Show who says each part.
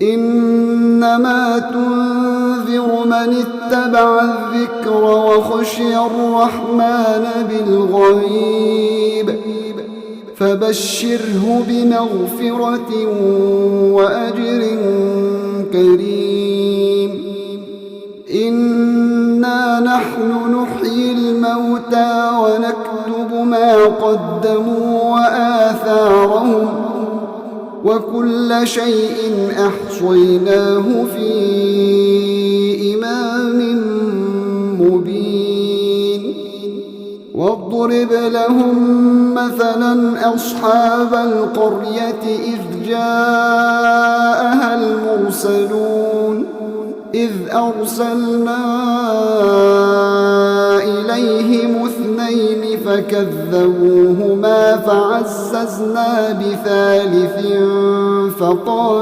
Speaker 1: إنما تنذر من اتبع الذكر وخشي الرحمن بالغيب فبشره بمغفرة وأجر كريم. إنا نحن نحيي الموتى ونكتب ما قدموا وآثارهم وكل شيء أحصيناه في إمام مبين. واضرب لهم مثلا أصحاب القرية إذ جاءها المرسلون إذ أرسلنا إليهم 2 فكذبوهما فعززنا ب3 فقال